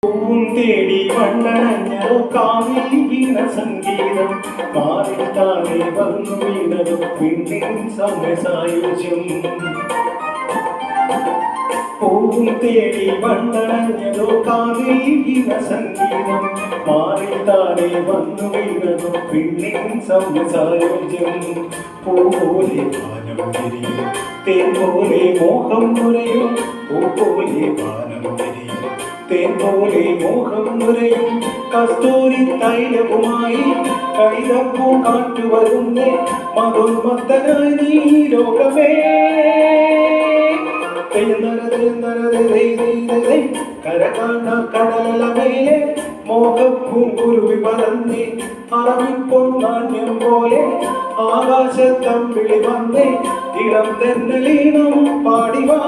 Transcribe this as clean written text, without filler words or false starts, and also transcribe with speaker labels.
Speaker 1: തേടി മണ്ണണഞ്ഞോ കാവിൽ വീണ സംഗീതം മാറി താനെ വന്നു വീണതും പിന്നിൻ സമസായുജ്യം പൂവും തേടി മണ്ണണഞ്ഞതോ കാവിൽ വീണ സംഗീതം മാറി താനെ വന്നു വീണതും പിന്നിൻ സമസായുജ്യം പൂപോലെ പാനം തിരിയും തേൻ പോലെ മോഹം മുരയും പൂപോലെ പാനം തിരിയും തേൻ പോലെ മോഹം മുരയും കസ്തൂരി തൈലവുമായി കൈതപ്പൂ കാറ്റുവരുന്നേ മധുമത്തനായി നീ ലോകമേ കരകാണ കടലമേലെ മോഹപ്പൂങ്കുരുവി പറന്നേ അറവിപ്പൊന്നാണ്യം പോലെ ആകാശത്തമ്പിളി വന്നേ ഇളം തെന്നലീണം പാടിവാ